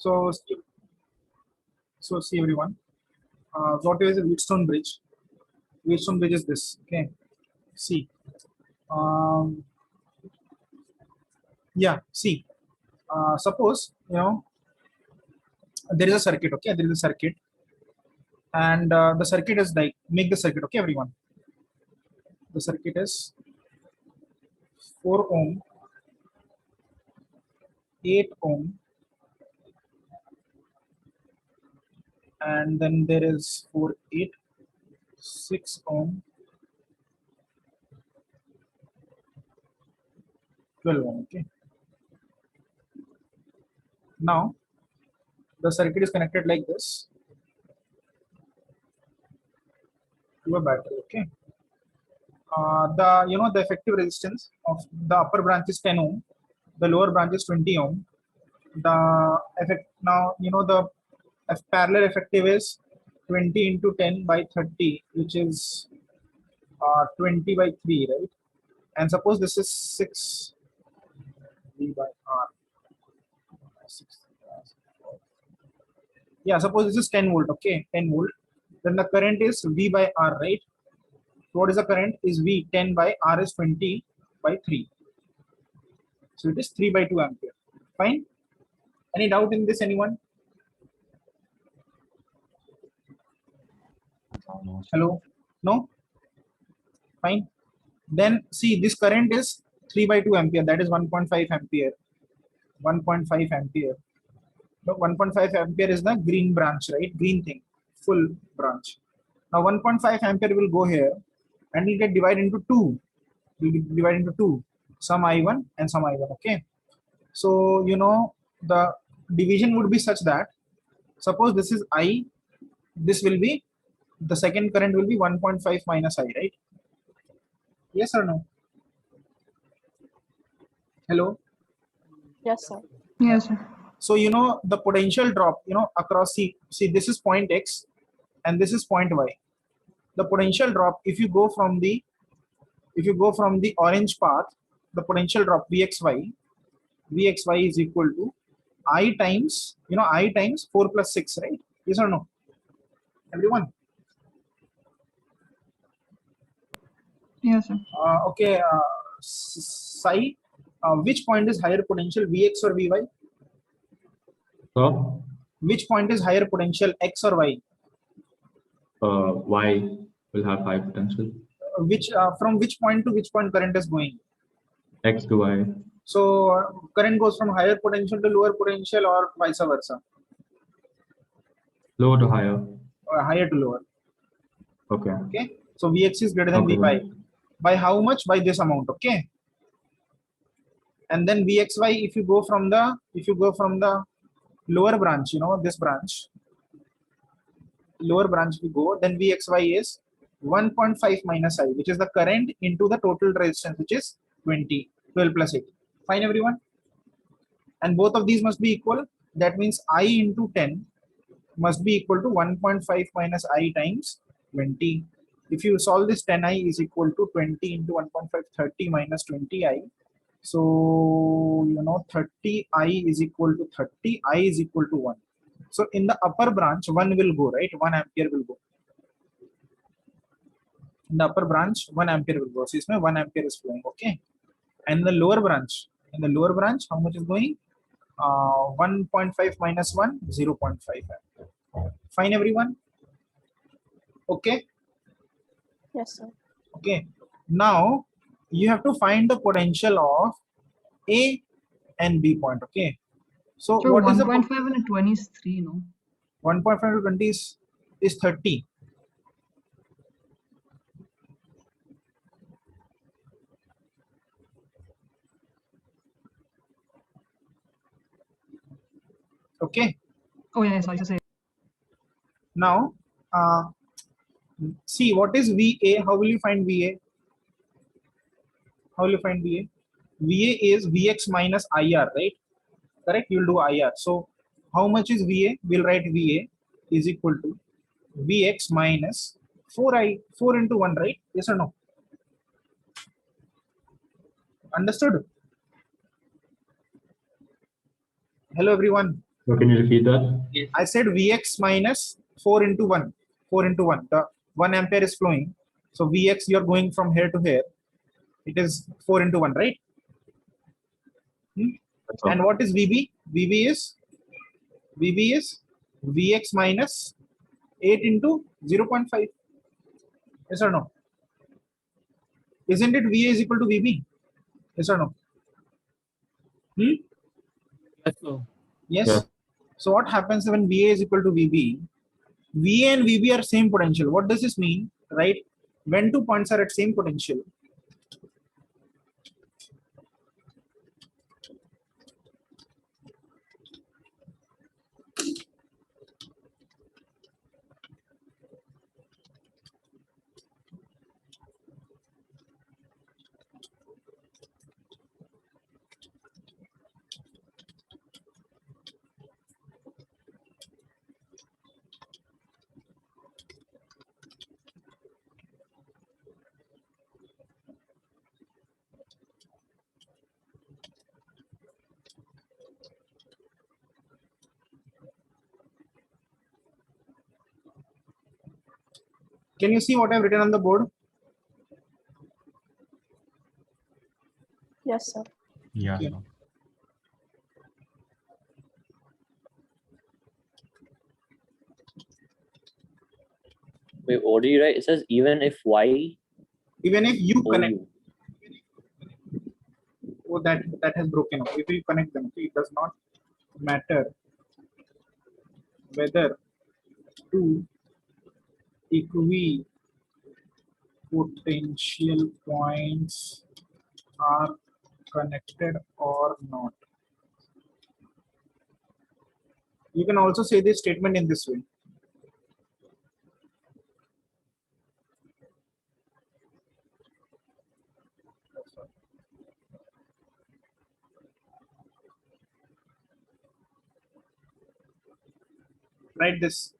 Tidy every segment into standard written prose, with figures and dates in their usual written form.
So, see everyone. What is a Wheatstone bridge? Wheatstone bridge is this. Okay. See. Um, yeah. See. Suppose there is a circuit. Okay. There is a circuit, and the circuit is like make the circuit. Okay, everyone. The circuit is 4 ohm, 8 ohm, and then there is 4, 8, 6 ohm, 12 ohm. Okay. Now the circuit is connected like this to a battery. Okay. The effective resistance of the upper branch is 10 ohm, the lower branch is 20 ohm. The effect now the parallel effective is 20 into 10 by 30, which is 20 by 3, right? And suppose this is 6 V by R. 6, yeah, suppose this is 10 volt. Okay, 10 volt. Then the current is V by R, right? So what is the current? Is V 10 by R is 20 by 3. So it is 3 by 2 ampere. Fine. Any doubt in this, anyone? Hello? No? Fine. Then see, this current is 3 by 2 ampere, that is 1.5 ampere. 1.5 ampere. But 1.5 ampere is the green branch, right? Green thing, full branch. Now 1.5 ampere will go here and will get divided into 2. Will be divided into 2. Some I1 and some I1. Okay. So the division would be such that suppose this is I, this will be the second current will be 1.5 minus I, right? Yes or no? Hello? Yes, sir. Yes, sir. So the potential drop across see this is point X and this is point Y. The potential drop if you go from the orange path, the potential drop Vxy is equal to I times I times 4 plus 6, right? Yes or no? Everyone? Yes, sir. Okay. Psi, which point is higher potential, Vx or Vy? So, Which point is higher potential, X or Y? Y will have high potential. Which from which point to which point current is going? X to Y. So current goes from higher potential to lower potential or vice versa? Lower to higher. Or higher to lower. Okay. Okay. So Vx is greater than Okay. Vy. By how much? By this amount. Okay. And then Vxy, if you go from the lower branch, this branch, lower branch we go, then Vxy is 1.5 minus I, which is the current into the total resistance, which is 20, 12 plus 8. Fine, everyone? And both of these must be equal. That means I into 10 must be equal to 1.5 minus I times 20. If you solve this, 10I is equal to 20 into 1.5, 30 minus 20I. So 30I is equal to 30, I is equal to 1. So in the upper branch, 1 will go, right? 1 ampere will go. In the upper branch, 1 ampere will go. So इसमें 1 ampere is flowing, okay? And in the lower branch, how much is going? 1.5 minus 1, 0.5 ampere. Fine, everyone? Okay? Yes, sir. Okay. Now, you have to find the potential of A and B point, okay? So, So what is the 1.5 and 20 is 3, no? 1.5 to 20 is 30. Okay. Oh, yes, I should say. Now, see what is VA. How will you find VA? How will you find VA? VA is Vx minus IR, right? Correct? You'll do IR. So, how much is VA? We'll write VA is equal to Vx minus 4I, 4 into 1, right? Yes or no? Understood? Hello, everyone. So can you repeat that? I said Vx minus 4 into 1. 4 into 1. The 1 ampere is flowing. So Vx, you're going from here to here. It is 4 into 1, right? That's all. And what is VB? VB is Vx minus 8 into 0.5. Yes or no? Isn't it VA is equal to VB? Yes or no? Yes, sir. Yes. Yeah. So what happens when VA is equal to VB? VA and VB are same potential. What does this mean? Right? When two points are at same potential, can you see what I've written on the board? Yes, sir. Yeah, Okay. sir. Wait, what do you write? It says even if Y Even if you O connect, U. oh, that has broken up. If you connect them, okay, it does not matter whether two equipotential points are connected or not. You can also say this statement in this way. Write this.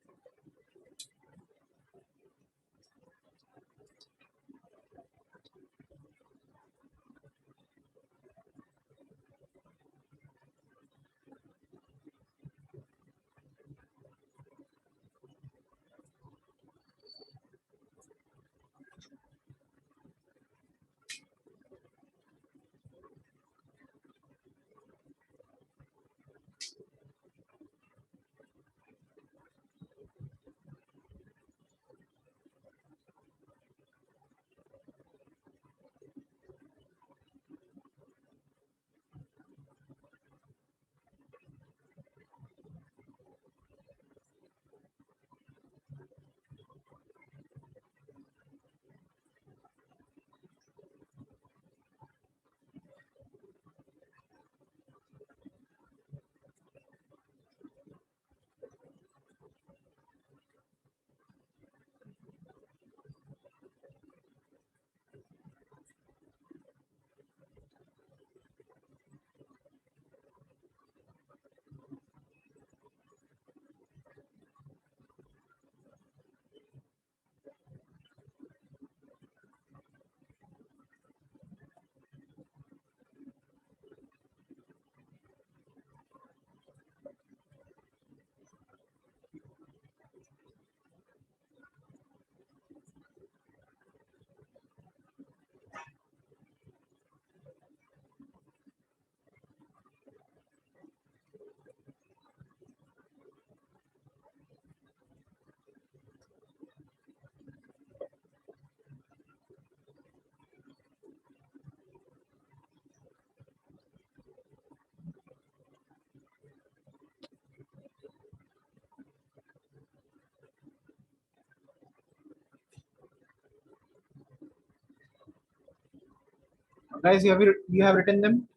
Guys, you have written them?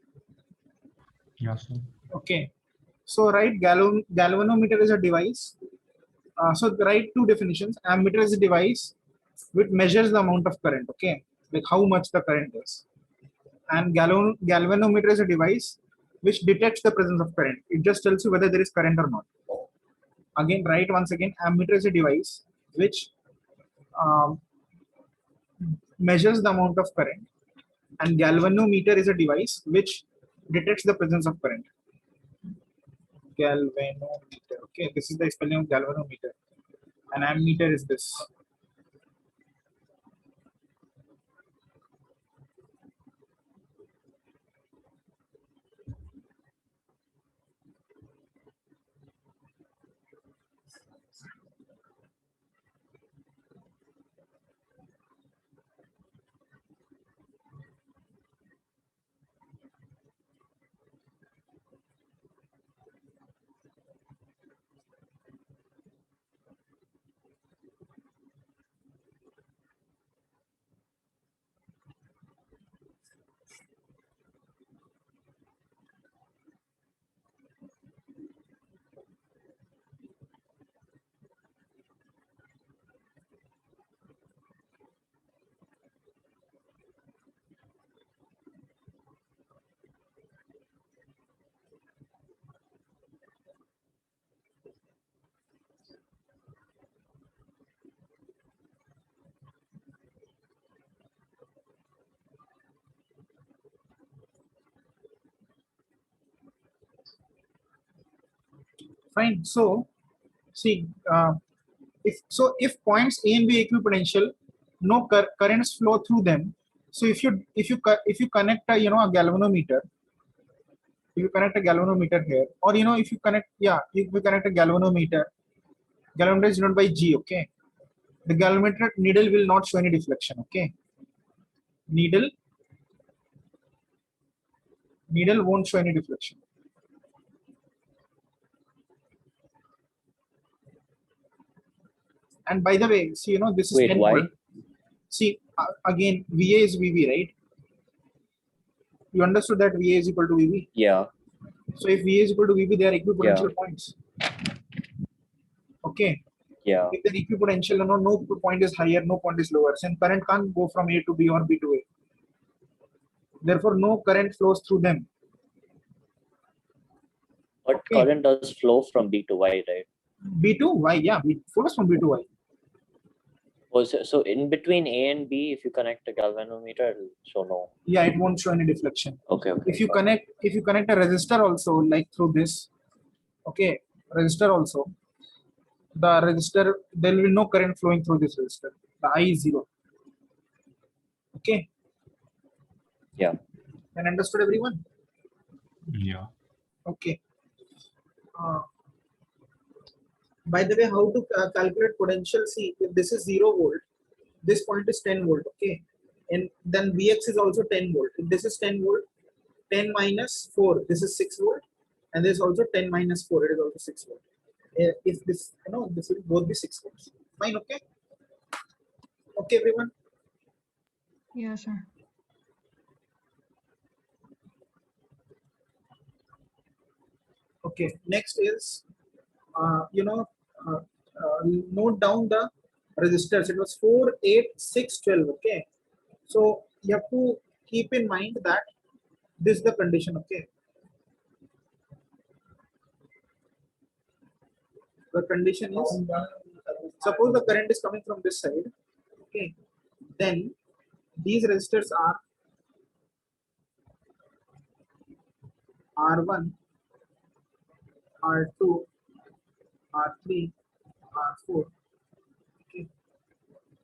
Yeah, sir. Okay. So write galvanometer is a device. So write two definitions. Ammeter is a device which measures the amount of current. Okay, like how much the current is. And galvanometer is a device which detects the presence of current. It just tells you whether there is current or not. Again, write once again. Ammeter is a device which um, measures the amount of current, and galvanometer is a device which detects the presence of current. galvanometer. Okay, this is the spelling of galvanometer, and ammeter is this. Fine. So, see, if points A and B equipotential, no currents flow through them. So if you connect a a galvanometer, if you connect a galvanometer here, or if you connect a galvanometer is denoted by G. Okay, the galvanometer needle will not show any deflection. Okay, needle won't show any deflection. And by the way, see, this is Wait, 10 why? volt. See, again, VA is VV, right? You understood that VA is equal to VV. Yeah. So if VA is equal to VV, they are equipotential points. Okay. Yeah. If the equipotential, no point is higher, no point is lower. Then current can't go from A to B or B to A. Therefore, no current flows through them. But Okay. current does flow from B to Y, right? B to Y, yeah, B flows from B to Y. Oh, so in between A and B, if you connect a galvanometer, it'll show no. Yeah, it won't show any deflection. Okay. If you connect a resistor also, like through this, okay, resistor also, the resistor, there will be no current flowing through this resistor. The I is 0. Okay. Yeah. And understood, everyone? Yeah. Okay. By the way, how to calculate potential? See, if this is 0 volt, this point is 10 volt. Okay. And then Vx is also 10 volt. If this is 10 volt, 10 minus 4, this is 6 volt. And this is also 10 minus 4, it is also 6 volt. If this, this will both be 6 volts. Fine, okay? Okay, everyone? Yeah, sir. Okay, next is, note down the resistors. It was 4, 8, 6, 12. Okay, so you have to keep in mind that this is the condition. Okay, the condition is, suppose the current is coming from this side. Okay, then these resistors are R1, R2, R3, R4. Okay,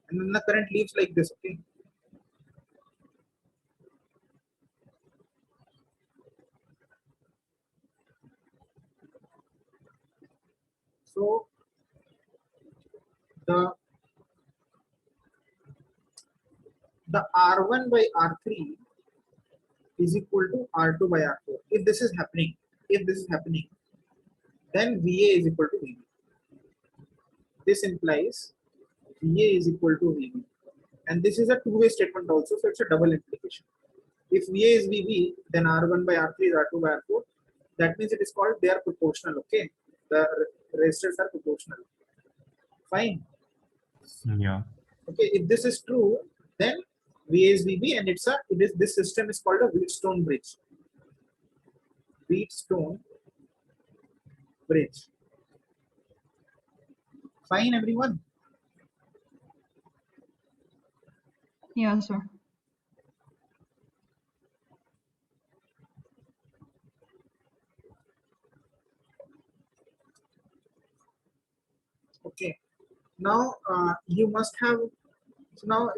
and then the current leaves like this. Okay, so the R1 by R3 is equal to R2 by R4. If this is happening, then VA is equal to VB. This implies VA is equal to VB. And this is a two-way statement also, so it's a double implication. If VA is VB, then R1 by R3 is R2 by R4. That means it is called, they are proportional, okay? The resistors are proportional. Fine. Yeah. Okay, if this is true, then VA is VB, and this system is called a Wheatstone bridge. Wheatstone bridge. Fine, everyone. Yeah, sir. Okay. Now you must have. So now,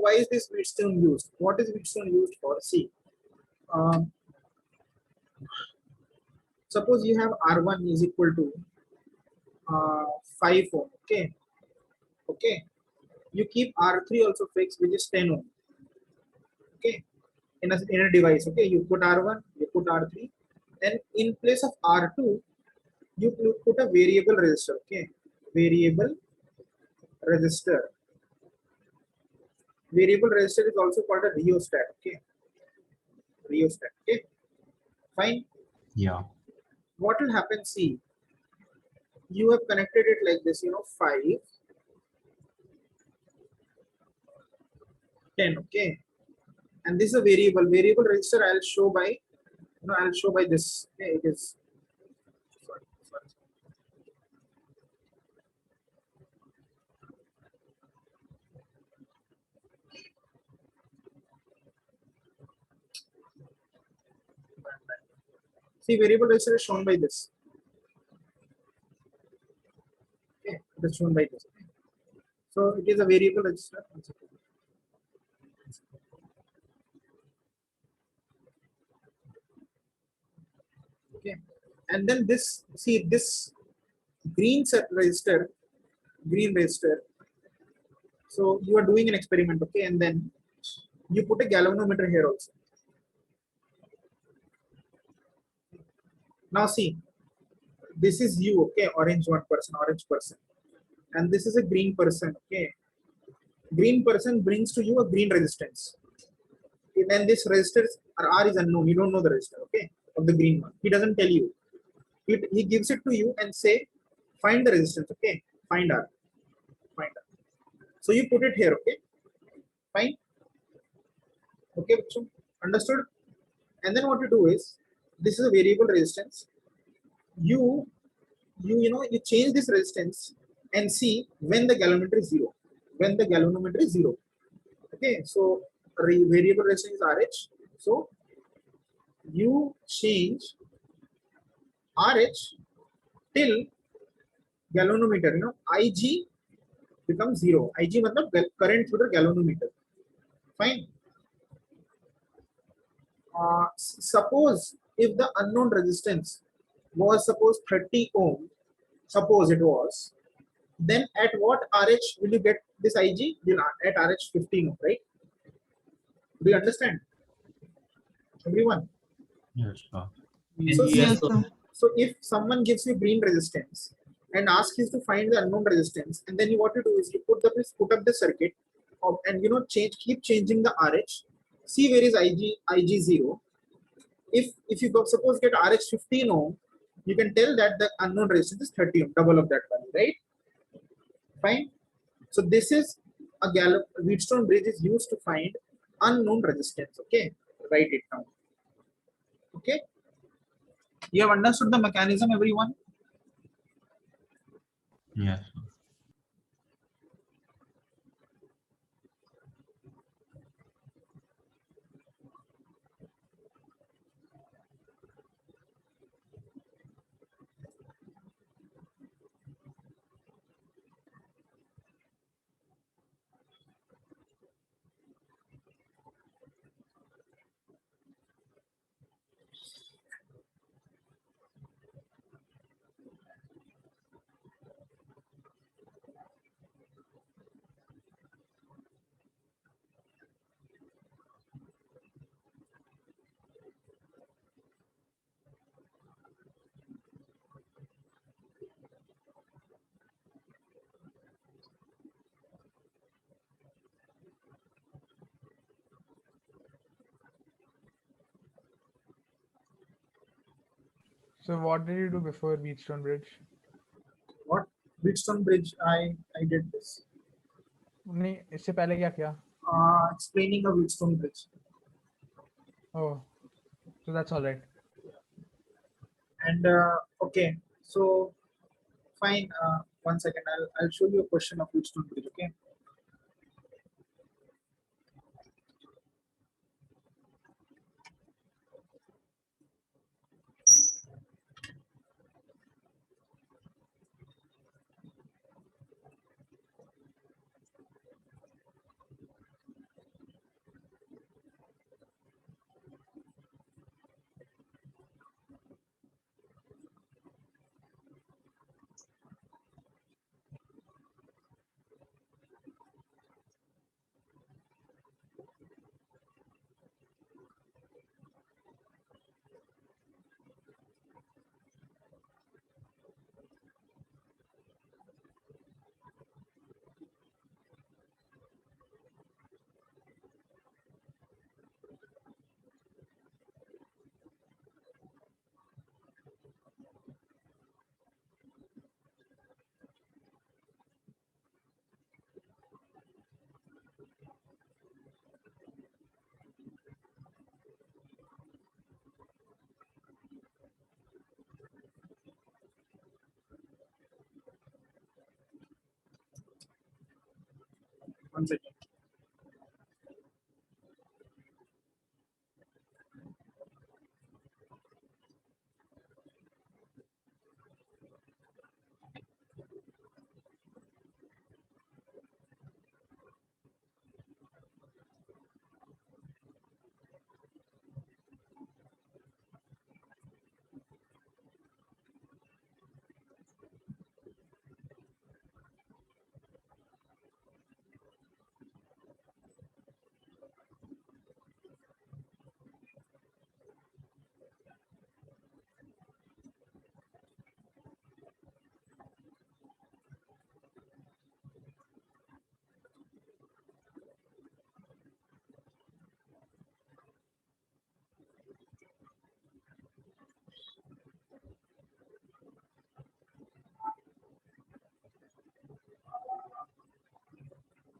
why is this Wheatstone used? What is Wheatstone used for? See, um, suppose you have R1 is equal to 5 ohm. Okay. Okay. You keep R3 also fixed, which is 10 ohm. Okay. In a device. Okay. You put R1, you put R3, and in place of R2, you put a variable resistor. Okay. Variable resistor. Variable resistor is also called a rheostat. Okay. Rheostat. Okay. Fine. Yeah. What will happen? See, you have connected it like this, 5, 10. Okay. And this is a variable resistor. I'll show by, I'll show by this. Okay. It is, sorry, sorry. See, variable resistor is shown by this. Okay. It is shown by this. Okay. So it is a variable resistor. Okay. And then this, see this green green resistor. So you are doing an experiment, okay, and then you put a galvanometer here also. Now see, this is you, okay, orange person, and this is a green person, okay. Green person brings to you a green resistance. Okay, then this resistance R is unknown. You don't know the resistor, okay, of the green one. He doesn't tell you. He gives it to you and say, find the resistance, okay, find R, find R. So you put it here, okay, fine, okay, understood? And then what you do is, this is a variable resistance. You you change this resistance and see when the galvanometer is zero. When the galvanometer is zero. Okay, so variable resistance is RH. So you change RH till galvanometer, IG becomes zero. IG matlab current through the galvanometer. Fine. Suppose if the unknown resistance was suppose 30 ohm, suppose it was, then at what RH will you get this IG? You'll at RH 15 ohm, right? Do you understand? Everyone? Yes, sir. So, Yes, sir. so if someone gives you green resistance and asks you to find the unknown resistance, and then what you do is you put up the circuit, and keep changing the RH. See where is IG 0. If you suppose get RH 15 ohm, you can tell that the unknown resistance is 30 ohm, double of that value, right? Fine. So this is a Wheatstone bridge is used to find unknown resistance. Okay, write it down. Okay, you have understood the mechanism, everyone? Yes, sir. So what did you do before Wheatstone Bridge? What Wheatstone bridge? I did this. नहीं इससे पहले क्या किया? Explaining a Wheatstone bridge. Oh, so that's all right. And okay, so fine. 1 second, I'll show you a question of Wheatstone bridge. Okay. One second.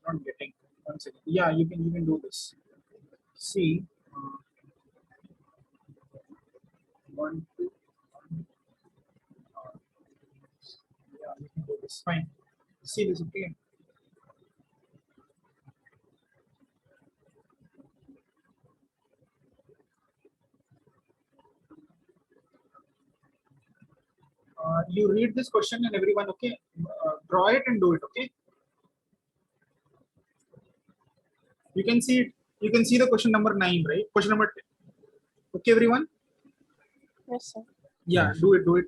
Not getting. One second. Yeah, you can do this. See, one, two. Yeah, you can do this. Fine. See this, okay? You read this question and everyone, okay? Draw it and do it, okay? You can see it. You can see the question number 9, right? Question number 10. Okay, everyone? Yes, sir. Yeah, Yes. do it, do it.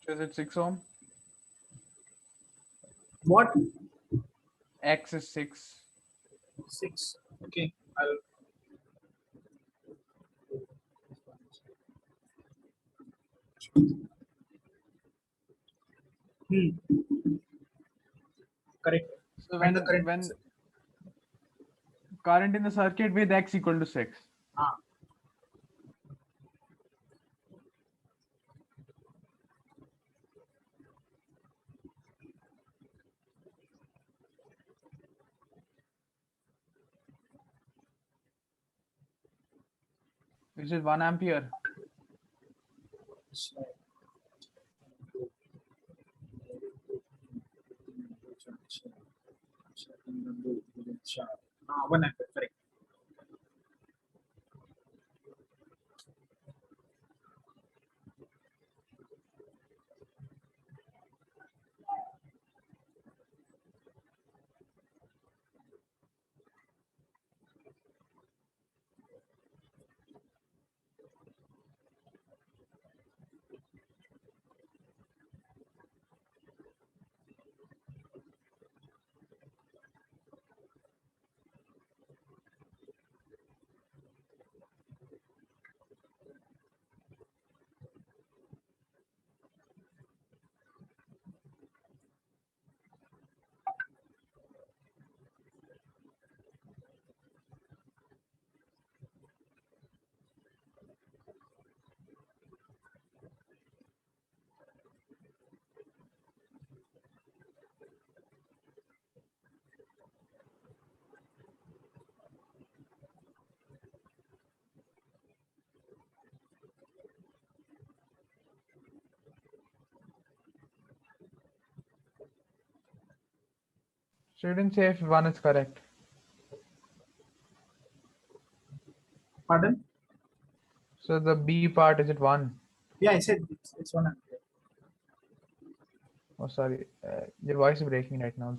So is it 6 ohm? What? X is 6. 6. Okay, I'll. Correct. So And the current. when current in the circuit with X equal to 6. Ah, Which is 1 ampere. so- 1 ampere, correct. So you didn't say if 1 is correct. Pardon? So the B part, is it 1? Yeah, I said it's 1 ampere. Oh, sorry. Your voice is breaking right now.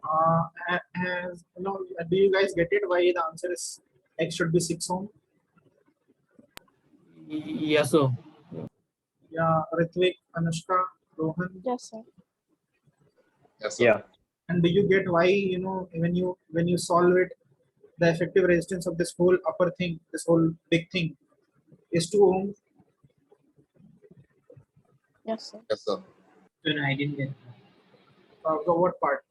As you know, do you guys get it? Why the answer is X should be 6 ohm? Yes, sir. Yeah, Ritvik, Anushka, Rohan. Yes, sir. Yes, sir. Yeah. And do you get why, you know, when you solve it, the effective resistance of this whole upper thing, this whole big thing, is 2 ohm? Yes, sir. Yes, sir. Sir, I didn't get that. So what part?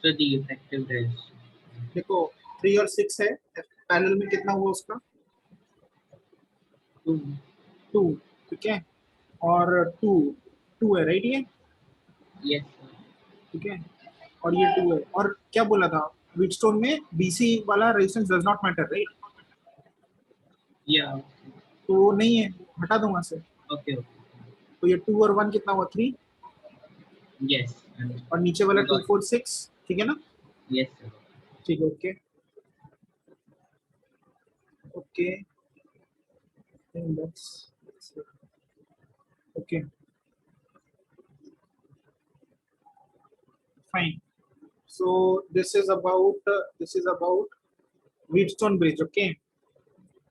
So the effective resistance. देखो 3 और 6 है, parallel में कितना हुआ उसका? 2, ठीक है, और 2 है, राइट? ये Yes, sir. ठीक है, और ये 2 है, और क्या बोला था व्हीटस्टोन में? BC वाला resistance does not matter, right? Yeah. तो वो नहीं है, हटा दो वहां से। Okay. तो ये 2 और 1 कितना हुआ? 3, Yes. और नीचे वाला 2, 4, 6, ठीक है ना? Yes, sir. ठीक है, okay okay, okay, fine. So this is about Wheatstone bridge. Okay,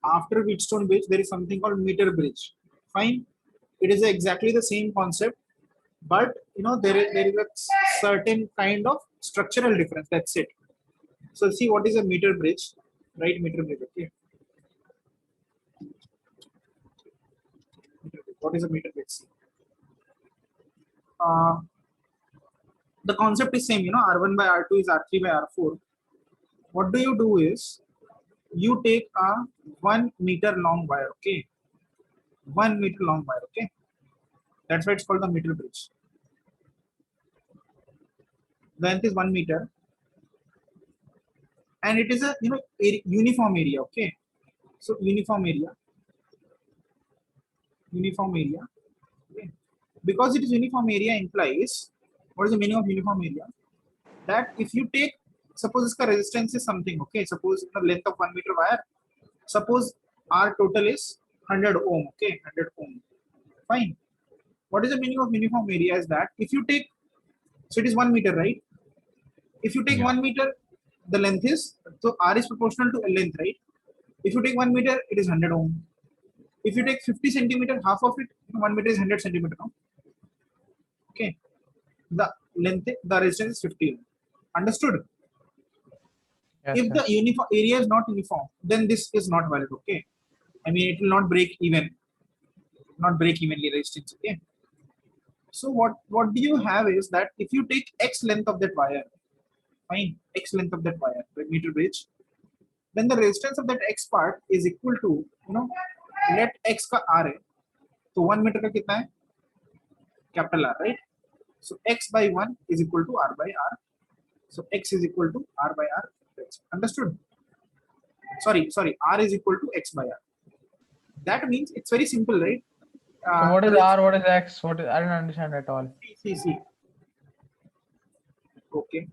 after Wheatstone bridge there is something called meter bridge. Fine, it is exactly the same concept, but you know there is a certain kind of structural difference. That's it. So see what is a meter bridge, right? Meter bridge. Okay, what is a meter bridge? The concept is same, you know, R1 by R2 is R3 by R4. What do you do is you take a 1 meter long wire, okay, 1 meter long wire, okay, that's why it's called the meter bridge. Length is 1 meter, and it is a, you know, uniform area, okay. So uniform area, okay. Because it is uniform area implies, what is the meaning of uniform area? That if you take, suppose its resistance is something, okay, suppose the length of 1 meter wire, suppose R total is 100 ohm, okay, 100 ohm, fine. What is the meaning of uniform area is that if you take, so it is 1 meter, right? If you take Yeah. 1 meter, the length is, so R is proportional to length, right? If you take 1 meter, it is 100 ohm. If you take 50 centimeter, half of it, 1 meter is 100 centimeter, no? Okay, the length, the resistance is 50 ohm. Understood? Yes, If sir. the uniform area is not uniform, then this is not valid, okay. I mean, it will not break evenly resistance, okay. So what do you have is that if you take X length of that wire, fine, X length of that wire, the meter bridge, then the resistance of that X part is equal to, you know, let X का R है, तो 1 meter का कितना है? Capital R, right? So X by 1 is equal to R by R. So X is equal to R by R. Understood? Sorry, R is equal to X by R. That means it's very simple, right? So what is R? What is X? What is, I don't understand at all. See. Okay.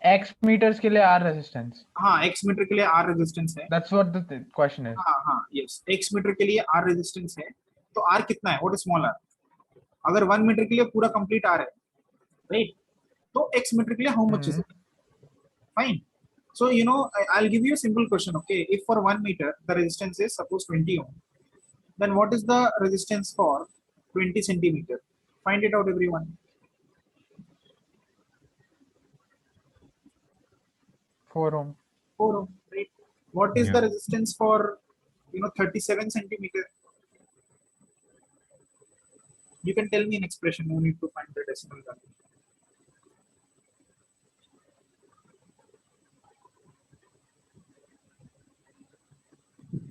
X meters के लिए R resistance. हाँ, X metre के लिए R resistance है. That's what the question is. हाँ, yes. X metre के लिए R resistance है. तो R कितना है? What is small r? अगर 1 मीटर के लिए पूरा complete R है, right? तो X मीटर के लिए how much is it? Fine. So you know, I'll give you a simple question. Okay, if for 1 meter the resistance is suppose 20 ohm, then what is the resistance for 20 centimeter? Find it out, everyone. 4 ohm. 4 ohm, right? What is Yeah. the resistance for, you know, 37 centimeter? You can tell me an expression. No need to find the decimal value.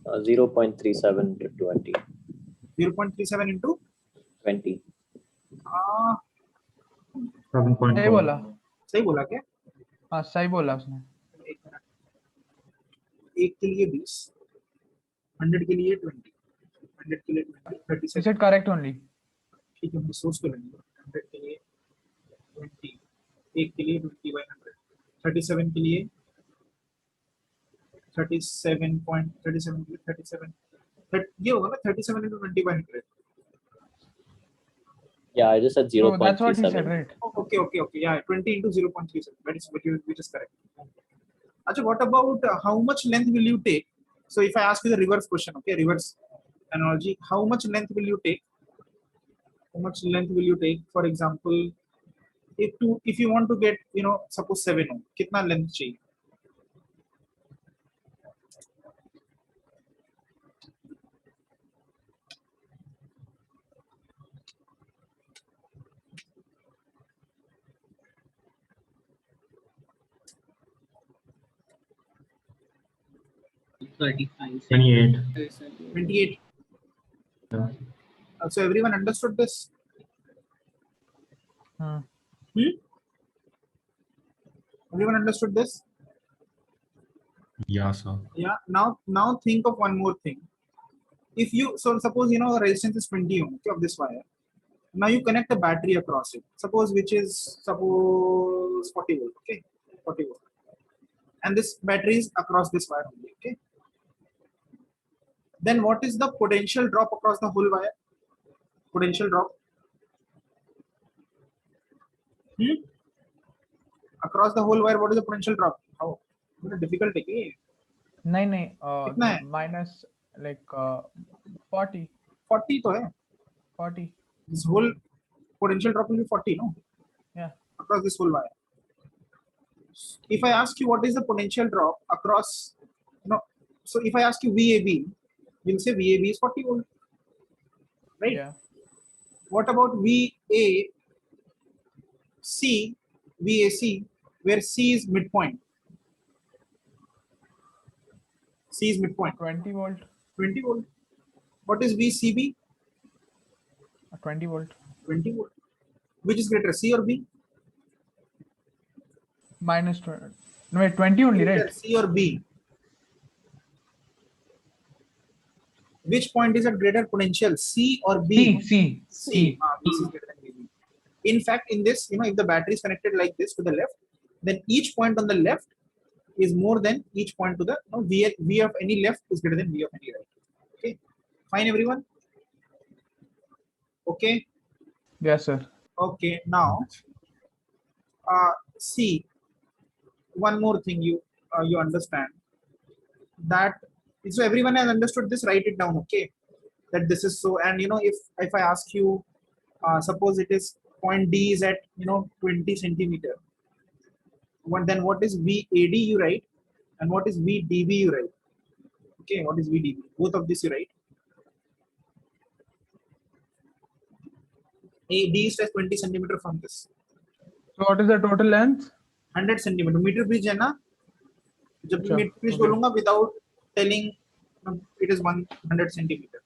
Uh, 0.37 to 20. 0.37 into 20. हाँ, 7.4. सही बोला. सही बोला क्या? हाँ सही बोला उसने. एक मिनट. एक के लिए 20, 100 के लिए 20, 100 के लिए 20, Is 37. it correct only? ठीक है, हम सोच तो लेंगे. 100 के लिए 20, एक के लिए 20 by 100, 37 के लिए 37.37 के लिए 37. ये होगा ना 37 into 20 by 100. Yeah, I just said No, that's what he 0.37. said, right? Oh, okay. Yeah, 20 into 0.37. That is which is correct. Acha, what about how much length will you take? So if I ask you the reverse question, okay, reverse analogy, how much length will you take? How much length will you take? For example, if you want to get, suppose 7 ohm, kitna length चाहिए? $35. 28. 28. Yeah. So everyone understood this? Hmm. Everyone understood this? Yeah, sir. Yeah. Now think of one more thing. If you suppose resistance is 20 ohm, okay, of this wire. Now you connect a battery across it. Suppose 40 volt. Okay, 40 volt. And this battery is across this wire only. Okay. Then what is the potential drop across the whole wire? Potential drop. Across the whole wire, what is the potential drop? How? Difficult है क्या? नहीं कितना है? minus like 40 तो है. 40. This whole potential drop will be 40, no? Yeah. Across this whole wire. If I ask you what is the potential drop across, so if I ask you VAB, you'll say VAB is 40 volt, right? Yeah. What about VAC, where C is midpoint? C is midpoint. 20 volt. 20 volt. What is VCB? 20 volt. 20 volt. Which is greater, C or B? Minus 20. No, wait, 20 only, right? C or B? Which point is at greater potential, C or B? C. B is greater than B. In fact, in this, if the battery is connected like this to the left, then each point on the left is more than each point to the V of any left is greater than V of any right. Okay, fine, everyone. Okay. Yes, sir. Okay. Now, see, one more thing you understand that. So everyone has understood this. Write it down. Okay, that this is so. And if I ask you, suppose it is point D is at 20 centimeter. Then what is VAD you write, and what is VDB you write. Okay, what is VDB? Both of this you write. AD is 20 centimeter from this. So what is the total length? 100 centimeter. Meter bridge है ना? जब भी अच्छा, meter bridge okay. बोलूँगा without telling it is 100 centimeter.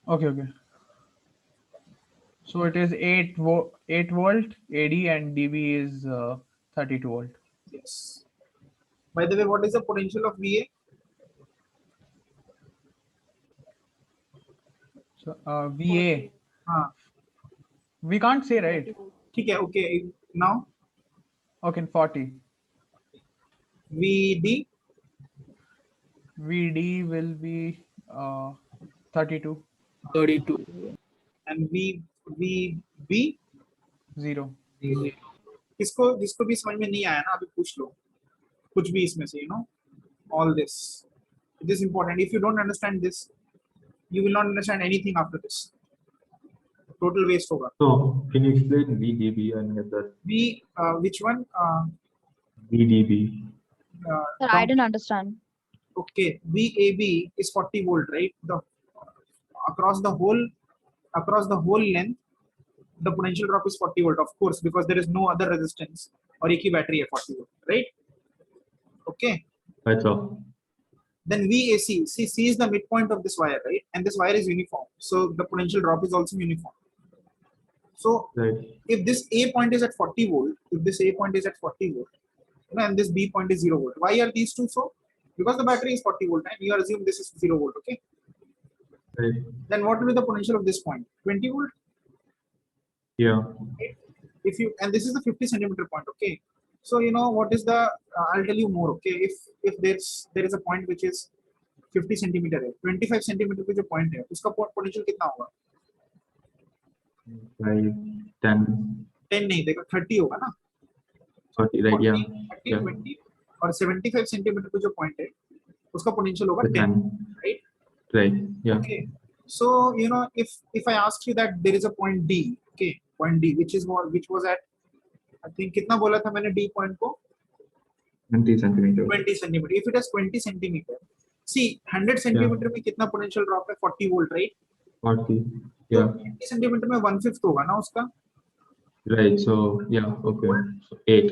Okay. So it is 8 volt AD and DB is 32 volt. Yes. By the way, what is the potential of VA? So VA. हाँ. We can't say, right? ठीक है. Okay. Now. Okay, 40. VD. VD will be 32. 32. And VB. 0. जिसको भी समझ में नहीं आया ना अभी पूछ लो कुछ भी इसमें से all this. It is important. If you don't understand this, you will not understand anything after this. Total waste होगा. So, can you explain VDB and get that? Which one? VDB. Sir, I didn't understand. Okay, VAB is 40 volt, right? Across the whole length, the potential drop is 40 volt, of course, because there is no other resistance or एक ही battery है 40 volt, right? Okay. Right, so. Then VAC, C is the midpoint of this wire, right? And this wire is uniform, so the potential drop is also uniform. So Right. if this A point is at 40 volt, and this B point is 0 volt, why are these two so? Because the battery is 40 volt and you assume this is 0 volt, okay? Right. Then what will be the potential of this point? 20 volt. Yeah. And this is the 50 centimeter point, okay? So what is the? I'll tell you more, okay? If there is a point which is 50 centimeter है, 25 centimeter पे जो point है, उसका potential कितना होगा? Like 10, 10 नहीं देगा, 30 होगा ना, 30, right? Yeah. 30, Yeah. 20 और 75 सेंटीमीटर पे जो पॉइंट है उसका पोटेंशियल होगा 10, 10, right? right? Yeah. Okay. So you know, if I asked you that there is a point D, okay, point D which was at, I think कितना बोला था मैंने D point को, 20 centimeters. 20 centimetre. If it has 20 centimetre, see 100 centimetre में कितना potential drop है, 40 volt, right? 40. तो Yeah. 20 centimetre में 1/5 होगा ना उसका. Right. So yeah. Okay. So 8.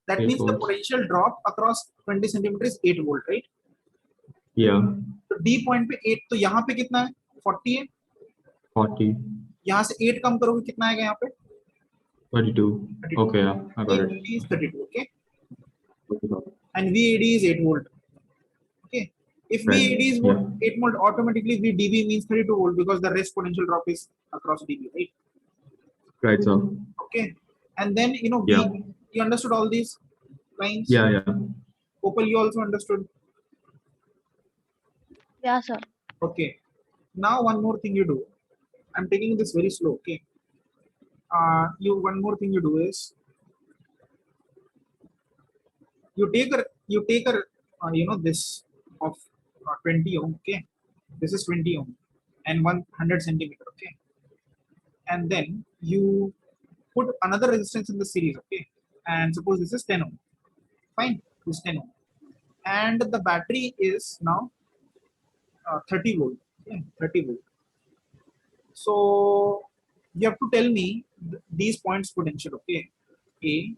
That 8 means the volts. potential drop across 20 centimetre is 8 volt, right? Yeah. तो D point पे 8, तो यहाँ पे कितना है, 40 है. 40. यहाँ से 8 कम करोगे कितना आएगा यहाँ पे, 32. 32. Okay. Yeah. I got it. VAD is 32, okay, Okay. and VAD is 8 volt, okay. If Right. VAD is Yeah. 8 volt, automatically VDB means 32 volt because the rest potential drop is across DB, right? Right. So Okay, and then you know, Yeah. you understood all these lines? yeah. Yeah. Opal, you also understood? Yeah, sir. Okay, now one more thing you do, I'm taking this very slow, okay. One more thing you do is you take a you know, this of 20 ohm, okay, this is 20 ohm and 100 centimeter, okay, and then you put another resistance in the series, okay, and suppose this is 10 ohm, fine, this is 10 ohm, and the battery is now 30 volt, okay, 30 volt. So you have to tell me these points potential, okay, A,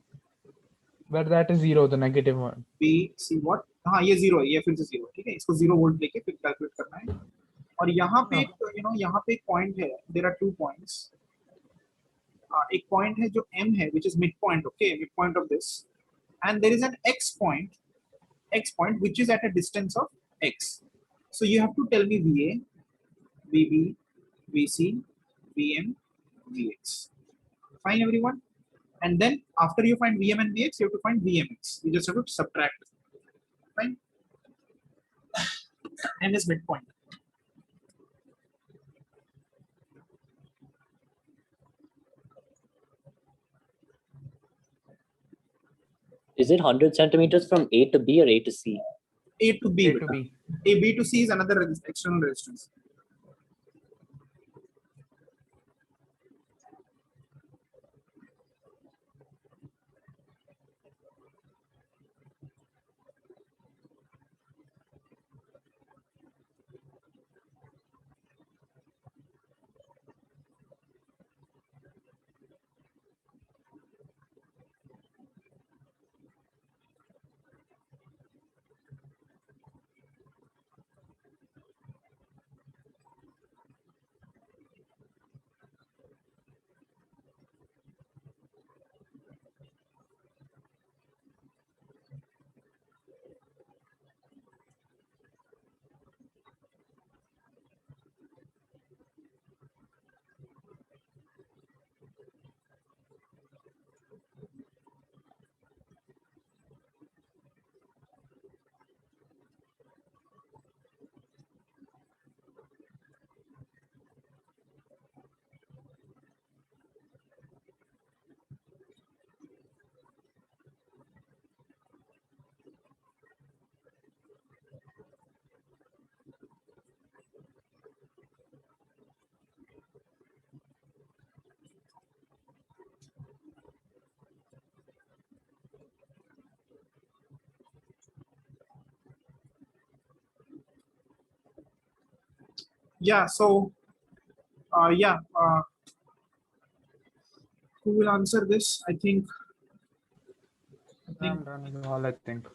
Where that is 0, the negative one. B, C, what, हाँ ये 0 है, ये फिर से 0, ठीक है, इसको 0 volt लेके फिर कैलकुलेट करना है. और यहाँ पे you know, यहाँ पे एक पॉइंट है, there are 2 points. एक पॉइंट है जो M है, which is midpoint, okay, midpoint of this, and there is an X point which is at a distance of X. So you have to tell me VA, VB, VC, VM, VX. Fine, everyone? And then after you find VM and VX, you have to find VMX. You just have to subtract. Fine? M is midpoint. Is it 100 centimeters from A to B or A to C? A to B. A to beta. B. A, B to C is another external resistance. Yeah, so who will answer this? I think I'm running all, I think.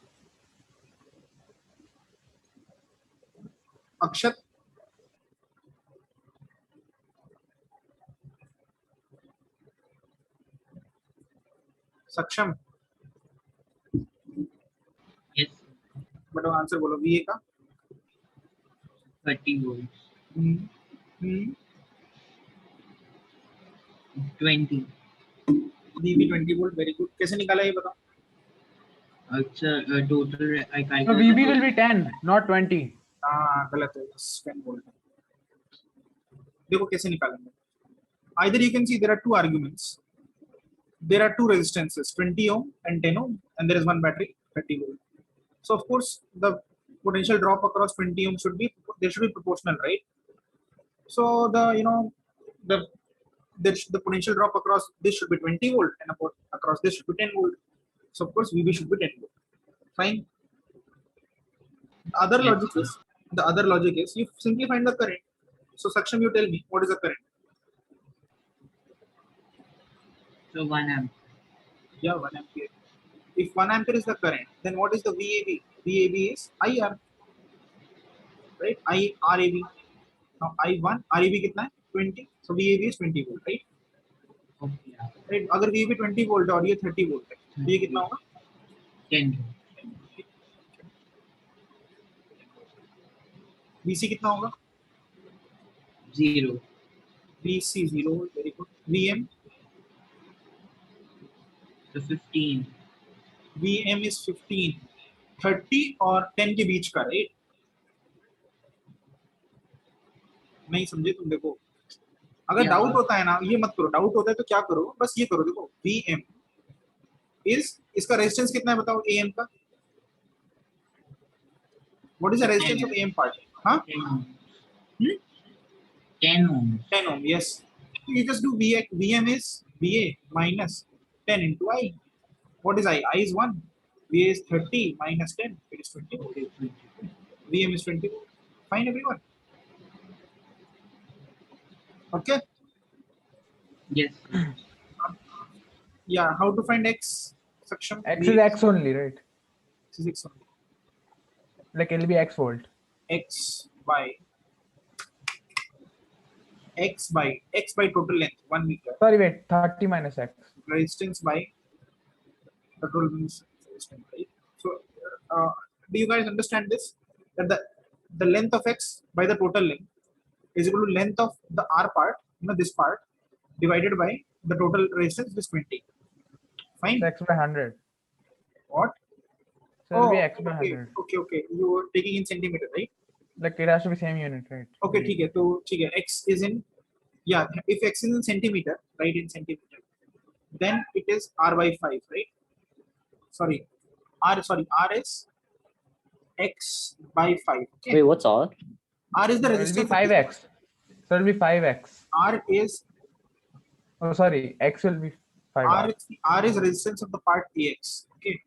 Akshat. Saksham. Yes. But answer बोलो VA का. 30 volts. 20. VB 20 volt, very good. कैसे निकाला ये बताओ? Total I So calculate. VB will be 10, not 20. हाँ गलत है, 10 volt. देखो कैसे निकालेंगे. either you can see there are two arguments. There are two resistances, 20 ohm and 10 ohm, and there is one battery, 30 volt. So of course, the potential drop across 20 ohm should be proportional, right? So the potential drop across this should be 20 volt, and across this should be 10 volt. So of course, VB should be 10 volt. Fine. The other logic is you simply find the current. So Saksham, you tell me what is the current? So 1 amp. Yeah, 1 ampere. If 1 ampere is the current, then what is the VAB? VAB is IR, right? RAB. Now I1, RAB कितना है? 20. So VAB is 20 volt, right? Okay. Yeah. Right. अगर VAB 20 volt और ये 30 volt है, तो ये कितना होगा? 10. VC कितना होगा? 0. VC 0, very good. VM? So 15. VM is 15. 30 और 10 के बीच का, right? नहीं समझे तुम? देखो, अगर डाउट होता है ना, ये मत करो. डाउट होता है तो क्या करो, बस ये करो. देखो, VM is, इसका रेजिस्टेंस कितना है बताओ AM का? What is the resistance of AM part? Huh? 10 ohm. 10 ohm. 10 ohm, yes. You just do VM is VA minus 10 into I. What is I? I is 1. VA is 30 minus 10. It is 20. VM is 20. Fine, everyone. Okay. Yes. Yeah. How to find X? Saksham? X is X only, right? X is X only. Like it'll be X volt. X by total length 1 meter. Sorry, wait. 30 minus X. Resistance by total resistance, right? So, do you guys understand this? That the length of X by the total length is equal to length of the R part, this part, divided by the total resistance, which is 20. Fine. So X by 100. What? So it'll be X by 100. Okay. You are taking in centimeter, right? Like it has to be same unit, right? Okay, ठीक है. तो ठीक है. X is in, yeah. If X is in centimeter, right, in centimeter, then it is R by 5, right? Sorry, R is X by 5. Okay. Wait, what's R? R is the So it'll be resistance. 5X. So it'll be 5X. R is Oh, sorry. X will be 5. R is resistance of the part AX. Okay.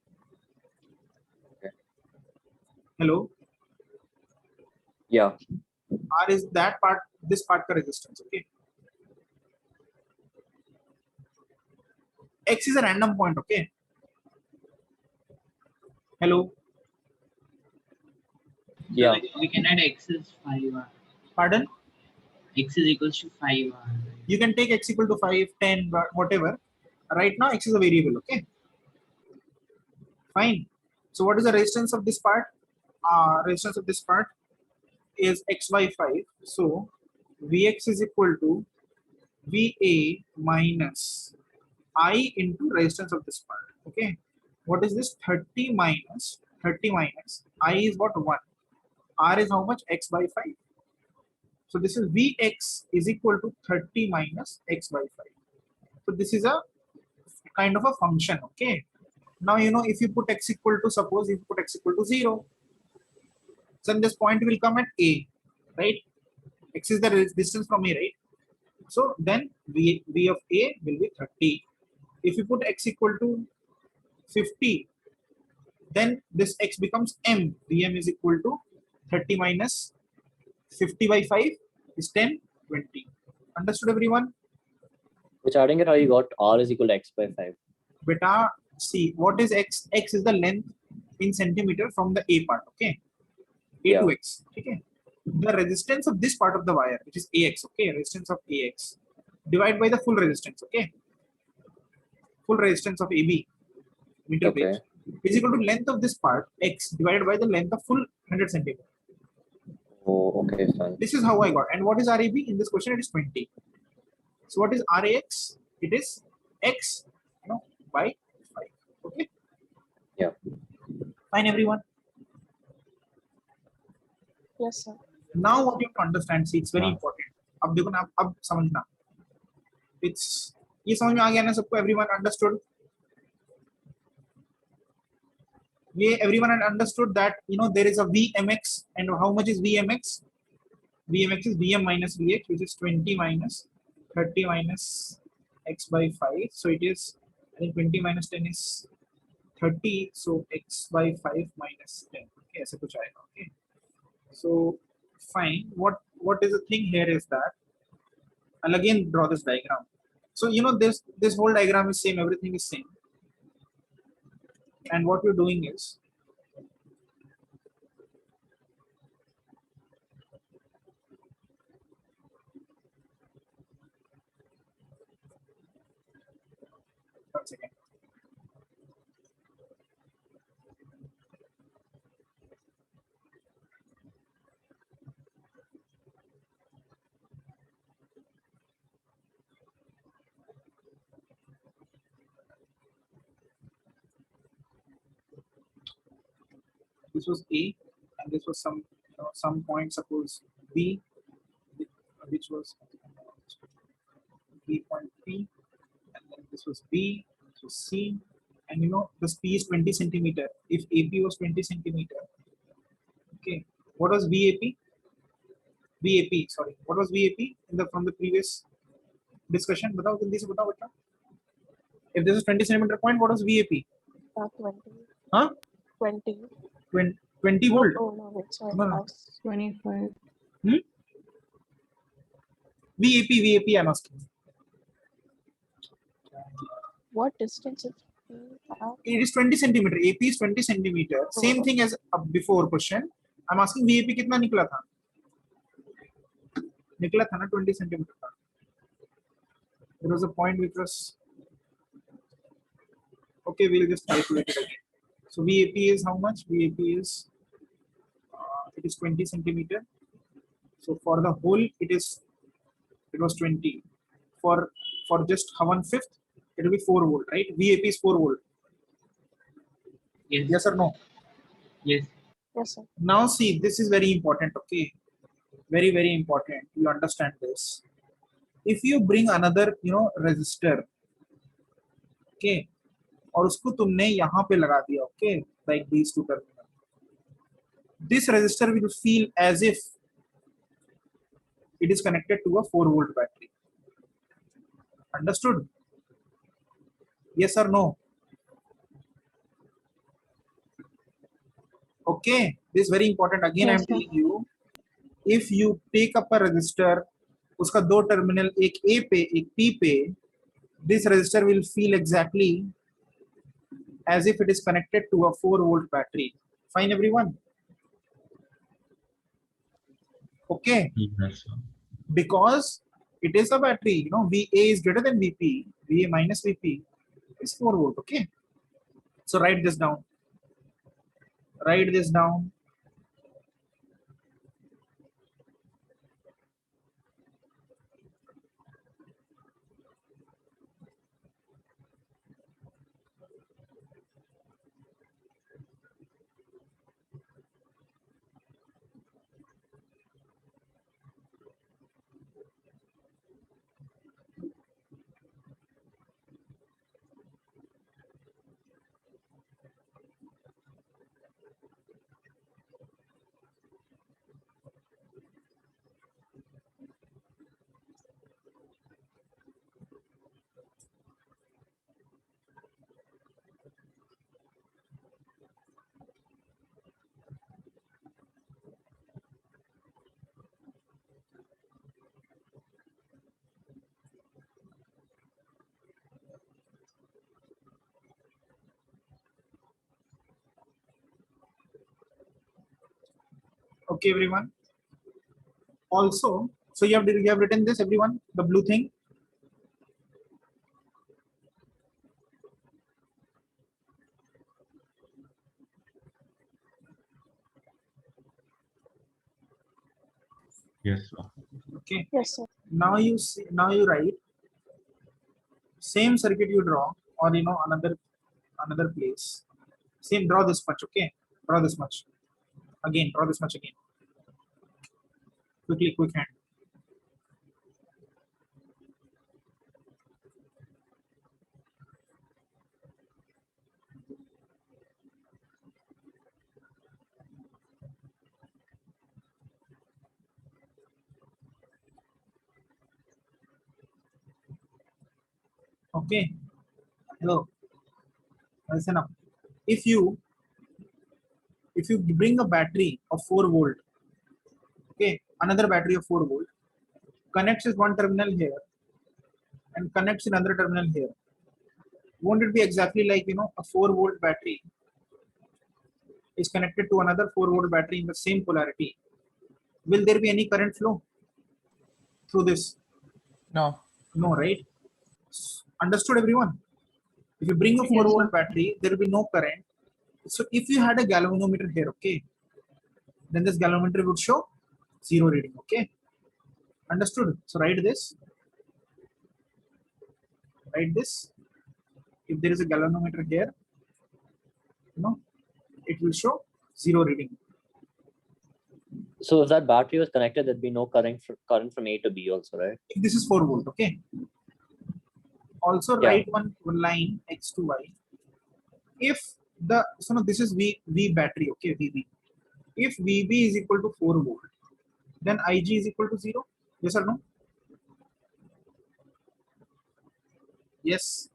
Hello. Yeah. R is that part, this part का resistance. Okay. X is a random point. Okay. Hello. Yeah. So we can add X is 5R. Pardon? X is equals to 5R. You can take X equal to 5, 10, whatever. Right now, X is a variable. Okay. Fine. So what is the resistance of this part? Resistance of this part is X by 5. So Vx is equal to Va minus I into resistance of this part. Okay. What is this? 30 minus I is what? 1. R is how much? X by 5. So this is Vx is equal to 30 minus X by 5. So this is a kind of a function. Okay. Now, if you put X equal to, suppose if you put X equal to 0, then this point will come at A, right? X is the distance from A, right? So then V of A will be 30. If you put X equal to 50, then this X becomes M. Vm is equal to 30 minus 50 by 5 is 10, 20. Understood, everyone? Which adding it, how you got R is equal to X by 5. Beta, see, what is X? X is the length in centimeter from the A part, okay? A Yeah. to X, okay? The resistance of this part of the wire, which is AX, okay? Resistance of AX, divided by the full resistance, okay? Full resistance of AB, meter Okay. base, is equal to length of this part, X, divided by the length of full 100 centimeter. Oh, okay, fine. This is how I got. And what is RAB? In this question, it is 20. So what is RAX? It is X, by 5. Okay. Yeah. Fine, everyone. Yes, sir. Now what you have to understand, see, it's very important. अब देखो ना, अब समझना. it's ये समझ में आ गया ना सबको? Everyone understood? ये everyone had understood that there is a VMX, and how much is VMX? VMX is VM minus VX, which is 20 minus 30 minus x by 5. So it is, I think 20 minus 10 is 30. So x by 5 minus 10. Okay, ऐसे कुछ आएगा. Okay. So fine. What is the thing here is that I'll again draw this diagram. So this whole diagram is same. Everything is same. And what we're doing is, one second. This was A, and this was some point, suppose B, which was B point P, and then this was B, this was C, and this P is 20 centimeter. If AP was 20 centimeter, okay, what was VAP? VAP, sorry, what was VAP from the previous discussion? बताओ जल्दी से बताओ बच्चा. If this is 20 centimeter point, what was VAP? 20. Huh? 20. 20 volt. Oh no, wait, sorry. No. 25. VAP, I'm asking. What distance is It is 20 centimeter. AP is 20 centimeter. Same thing as before question. I'm asking VAP कितना निकला था? निकला था ना 20 centimeter था. There was a point which was, okay, we'll just calculate it again. So VAP is how much? VAP is it is 20 centimeter. So for the whole it was 20. For just 1/5 it will be 4 volt, right? VAP is 4 volt. Yes. Yes or no? Yes. Yes, sir. Now see, this is very important. Okay, very, very important. You understand this. If you bring another resistor, okay, और उसको तुमने यहाँ पे लगा दिया, okay, like these two terminals, this resistor will feel as if it is connected to a 4 volt battery. Understood? Yes or no? Okay, this is very important. Again, Yes, I'm telling you, if you take up a resistor, उसका दो terminal, एक A पे एक P पे, this resistor will feel exactly as if it is connected to a 4 volt battery. Fine, everyone? Okay, Yes, sir. because it is a battery, VA is greater than VP, VA minus VP is 4 volt. Okay, so write this down. Write this down. Okay, everyone. Also, so you have written this, everyone, the blue thing. Yes, sir. Okay. Yes, sir. Now you see, now you write same circuit you draw, or another place. Same, draw this much. Okay, draw this much. Again, draw this much again. Quickly, quick hand. Okay. Hello. Listen up. If you bring a battery of 4 volt, okay, another battery of 4 volt, connects with one terminal here and connects in another terminal here, won't it be exactly like, you know, a 4 volt battery is connected to another 4 volt battery in the same polarity? Will there be any current flow through this? No. No, right? Understood, everyone? If you bring a 4 Yes, volt battery, there will be no current. So if you had a galvanometer here, okay, then this galvanometer would show 0 reading. Okay, understood? So write this. Write this. If there is a galvanometer here, you know, it will show 0 reading. So if that battery was connected, there'd be no current from A to B also, right? If this is 4 volt, okay. Also Yeah. write one line x to y. If the, so no, this is V battery, okay, VB. If VB is equal to 4 volt, then IG is equal to 0. Yes or no? Yes.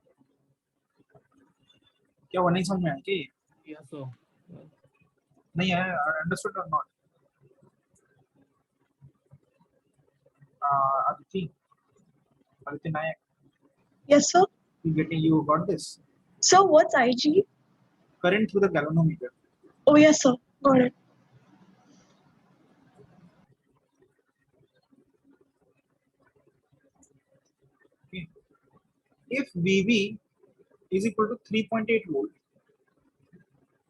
क्या वो नहीं समझ में आया कि Yes, sir. नहीं आया? Understood or not? Aditi Nayak, Yes, sir. you got this? So what's IG? Current through the galvanometer. Oh, yes, sir. Got it. Okay. If VB is equal to 3.8 volt,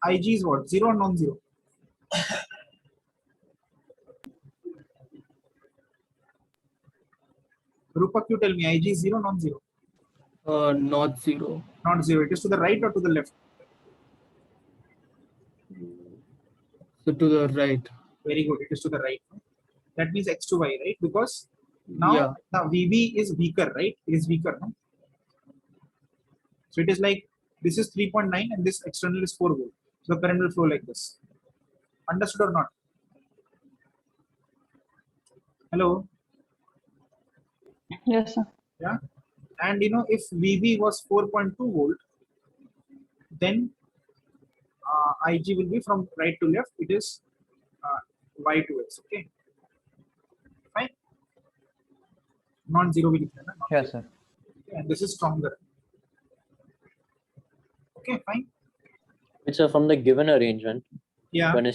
IG is what? 0 or non-zero? Rupak, you tell me, IG is 0 or non-zero? Not 0. Not 0. It is to the right or to the left? So to the right. Very good. It is to the right. That means x to y, right? Because now, Yeah. now VB is weaker, right? It is weaker, no? So it is like this is 3.9 and this external is 4 volt. So the current will flow like this. Understood or not? Hello? Yes, sir. Yeah. And you know, if VB was 4.2 volt, then IG will be from right to left. It is Y to X. Okay. Fine. Non-zero will be there, na? Yes, sir. Okay, and this is stronger. Okay, fine. So from the given arrangement, Yeah. when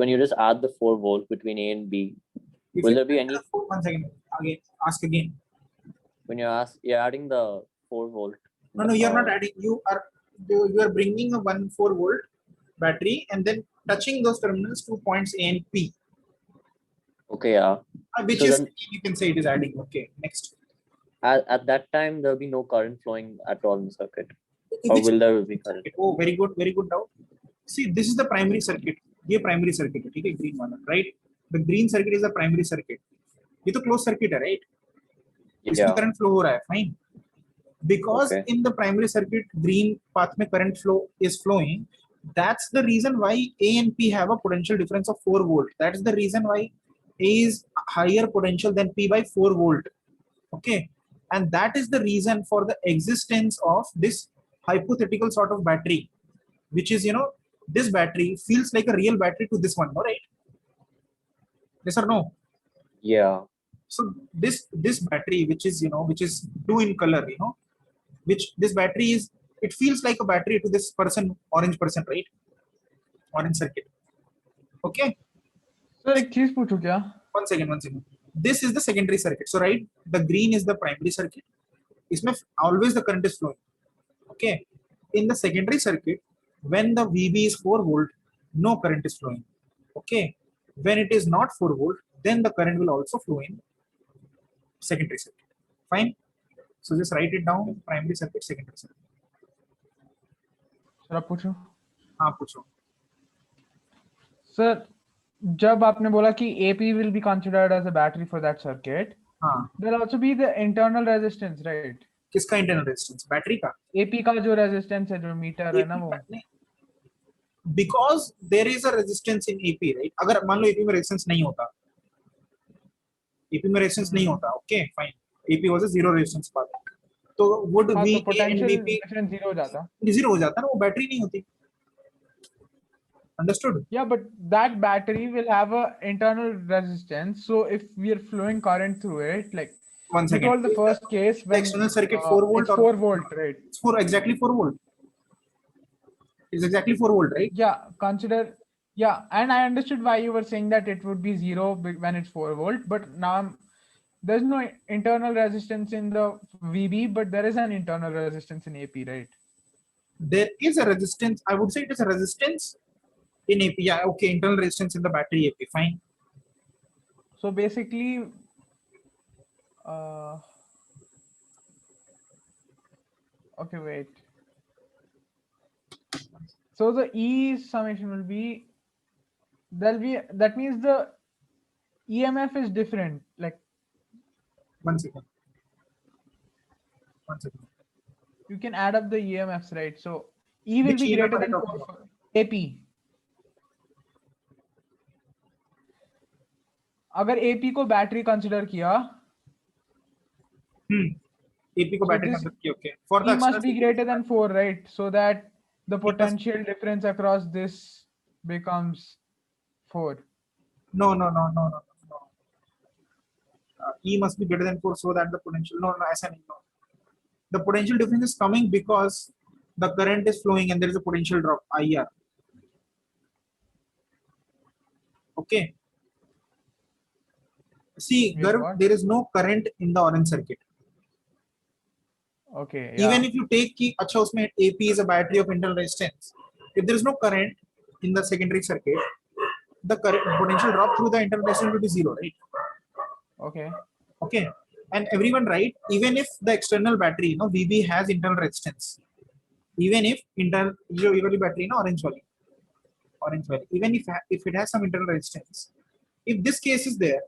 you just add the 4 volt between A and B, If will you there be add any, the 1 second. Again, ask again. when you're adding the 4 volt? No, you're not adding. You are bringing a 4 volt battery and then touching those terminals to points A and P. Okay, yeah. Which So is, then- you can say it is adding. Okay, next. At that time, there'll be no current flowing at all in the circuit. Or Which- will there be current? Oh, very good doubt. See, this is the primary circuit. ये primary circuit है, ठीक है, green वाला, right? The green circuit is the primary circuit. ये तो closed circuit है, right? इसमें Yeah. current flow हो रहा है, fine. Because Okay. in the primary circuit, green path में current flow is flowing. That's the reason why A and P have a potential difference of 4 volt. That is the reason why A is higher potential than P by 4 volt. Okay, and that is the reason for the existence of this hypothetical sort of battery, which is, you know, this battery feels like a real battery to this one, no, right? Yes or no? Yeah. So this battery, which is, you know, which is blue in color, you know, which this battery is, it feels like a battery to this person, orange person, right? Orange circuit. Okay. Sir, एक चीज पूछूं क्या? One second. This is the secondary circuit. So right, the green is the primary circuit. इसमें always the current is flowing. Okay. In the secondary circuit, when the VB is 4 volt, no current is flowing. Okay. When it is not 4 volt, then the current will also flow in secondary circuit. Fine. So just write it down. Primary circuit, secondary circuit. Sir आप पूछो. हाँ पूछो. Sir जब आपने बोला कि AP will be considered as a battery for that circuit, हाँ. there'll also be the internal resistance, right? किसका internal resistance? बैटरी का? AP का जो resistance है, जो मीटर है ना वो. Because there is a resistance in AP, right? अगर मान लो AP में resistance नहीं होता, AP में resistance नहीं होता, okay, fine. AP was a zero resistance path. तो would हाँ, तो VA and potential VP difference zero हो जाता. जीरो हो जाता ना, वो बैटरी नहीं होती. Understood? Yeah, but that battery will have a internal resistance. So if we are flowing current through it, like One you second. told the first case The when external circuit 4 volt it's or 4 volt, right? it's exactly 4 volt. It's exactly 4 volt, right? Yeah, consider. Yeah, and I understood why you were saying that it would be zero when it's 4 volt, but now there's no internal resistance in the VB, but there is an internal resistance in AP, right? There is a resistance. I would say it is a resistance in AP. Yeah, okay, internal resistance in the battery AP. Fine. So basically, okay, wait. So the E summation will be, that means the EMF is different. Like, One second. One second. you can add up the EMFs, right? So E will Which be EMF greater are you than talking 4 for AP. अगर AP को battery consider किया, AP को so battery this consider किया, okay. For the E must external be greater than 4, right? So that the must- potential difference across this becomes 4. No. E must be greater than 4 so that the potential. No, ऐसा नहीं. No. The potential difference is coming because the current is flowing and there is a potential drop, IR. Okay. See, Wait, Garv, what? there is no current in the orange circuit. Okay, yeah. Even if you take ki, acha, usme AP is a battery of internal resistance. If there is no current in the secondary circuit, the current potential drop through the internal resistance will be zero, right? Okay. Okay. And everyone, right? Even if the external battery, you know, VB has internal resistance. Even if internal battery, no, orange value, even if it has some internal resistance, if this case is there,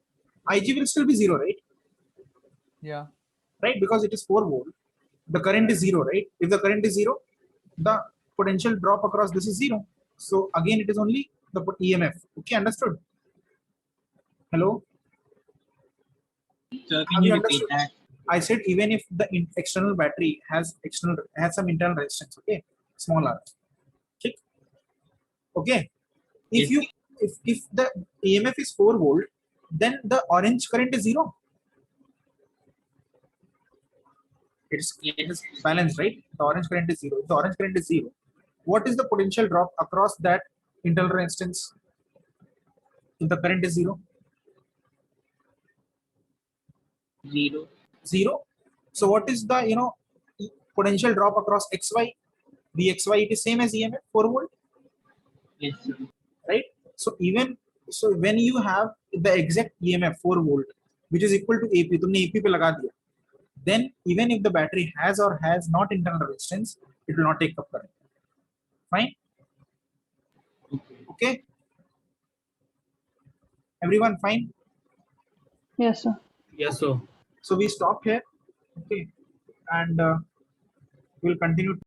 IG will still be zero, right? Yeah. Right, because it is 4 volt. The current is zero, right? If the current is zero, the potential drop across this is zero. So again, it is only the EMF. Okay, understood? Hello? So Have can you you repeat understood? that? I said even if the external battery has some internal resistance, okay, small r. Okay. If Yes. you if the EMF is 4 volt, then the orange current is zero. It is balanced, right? The orange current is zero. If the orange current is zero, what is the potential drop across that internal resistance if the current is zero? Zero. Zero. So what is the potential drop across XY? VXY, it is same as EMF 4 volt, Yes, sir. right? So when you have the exact EMF 4 volt, which is equal to AP, तुमने AP पे लगा दिया, then even if the battery has or has not internal resistance, it will not take up current. Fine. Okay. Everyone fine? Yes, sir. Yes, sir. So we stop here. Okay. And we'll continue